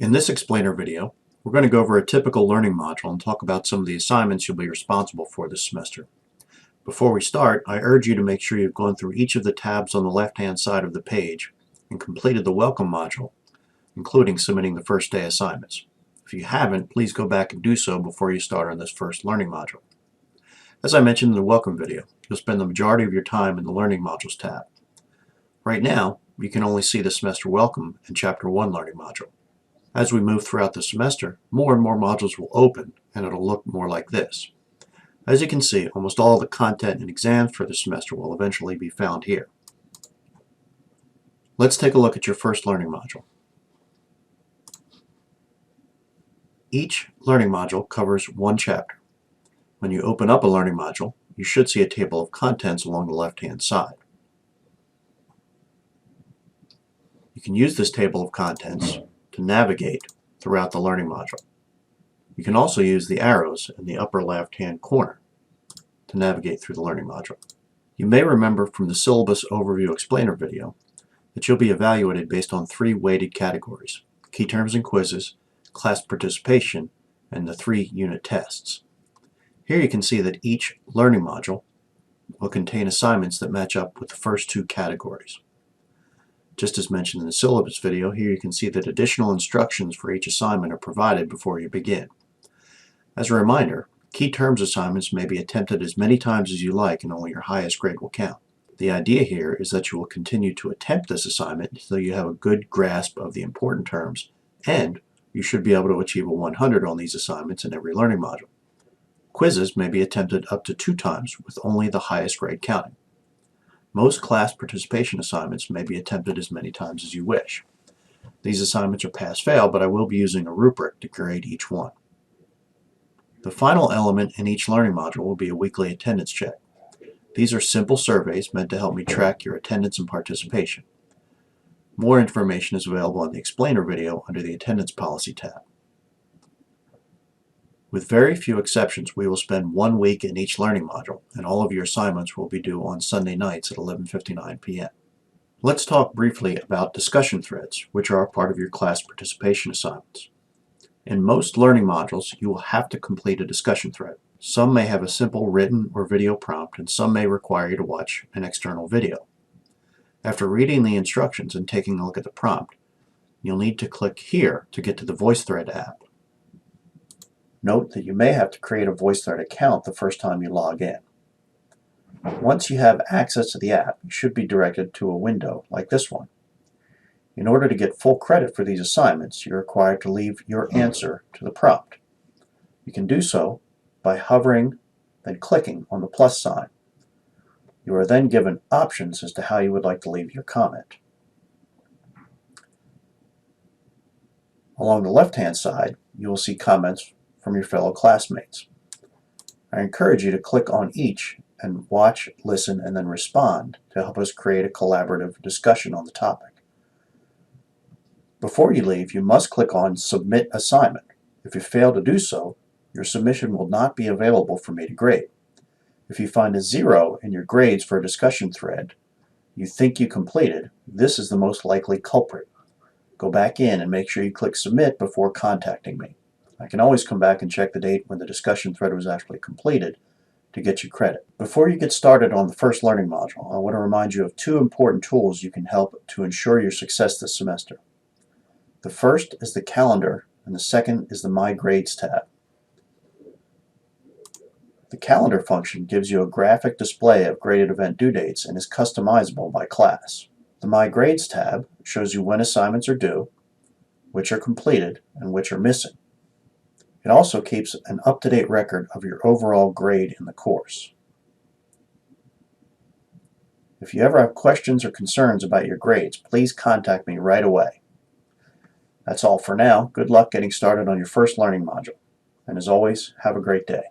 In this explainer video, we're going to go over a typical learning module and talk about some of the assignments you'll be responsible for this semester. Before we start, I urge you to make sure you've gone through each of the tabs on the left-hand side of the page and completed the welcome module, including submitting the first day assignments. If you haven't, please go back and do so before you start on this first learning module. As I mentioned in the welcome video, you'll spend the majority of your time in the Learning Modules tab. Right now, you can only see the semester welcome and Chapter 1 learning module. As we move throughout the semester, more and more modules will open, and it'll look more like this. As you can see, almost all the content and exams for the semester will eventually be found here. Let's take a look at your first learning module. Each learning module covers one chapter. When you open up a learning module, you should see a table of contents along the left-hand side. You can use this table of contents to navigate throughout the learning module. You can also use the arrows in the upper left-hand corner to navigate through the learning module. You may remember from the syllabus overview explainer video that you'll be evaluated based on 3 weighted categories: key terms and quizzes, class participation, and the 3 unit tests. Here you can see that each learning module will contain assignments that match up with the first 2 categories. Just as mentioned in the syllabus video, here you can see that additional instructions for each assignment are provided before you begin. As a reminder, key terms assignments may be attempted as many times as you like and only your highest grade will count. The idea here is that you will continue to attempt this assignment until you have a good grasp of the important terms, and you should be able to achieve a 100 on these assignments in every learning module. Quizzes may be attempted up to 2 times with only the highest grade counting. Most class participation assignments may be attempted as many times as you wish. These assignments are pass-fail, but I will be using a rubric to grade each one. The final element in each learning module will be a weekly attendance check. These are simple surveys meant to help me track your attendance and participation. More information is available in the explainer video under the attendance policy tab. With very few exceptions, we will spend 1 week in each learning module, and all of your assignments will be due on Sunday nights at 11:59 p.m. Let's talk briefly about discussion threads, which are a part of your class participation assignments. In most learning modules, you will have to complete a discussion thread. Some may have a simple written or video prompt, and some may require you to watch an external video. After reading the instructions and taking a look at the prompt, you'll need to click here to get to the VoiceThread app. Note that you may have to create a VoiceThread account the first time you log in. Once you have access to the app, you should be directed to a window like this one. In order to get full credit for these assignments, you're required to leave your answer to the prompt. You can do so by hovering, then clicking on the plus sign. You are then given options as to how you would like to leave your comment. Along the left-hand side, you will see comments from your fellow classmates. I encourage you to click on each and watch, listen, and then respond to help us create a collaborative discussion on the topic. Before you leave, you must click on Submit Assignment. If you fail to do so, your submission will not be available for me to grade. If you find a 0 in your grades for a discussion thread you think you completed, this is the most likely culprit. Go back in and make sure you click Submit before contacting me. I can always come back and check the date when the discussion thread was actually completed to get you credit. Before you get started on the first learning module, I want to remind you of 2 important tools you can help to ensure your success this semester. The first is the calendar, and the second is the My Grades tab. The calendar function gives you a graphic display of graded event due dates and is customizable by class. The My Grades tab shows you when assignments are due, which are completed, and which are missing. It also keeps an up-to-date record of your overall grade in the course. If you ever have questions or concerns about your grades, please contact me right away. That's all for now. Good luck getting started on your first learning module. And as always, have a great day.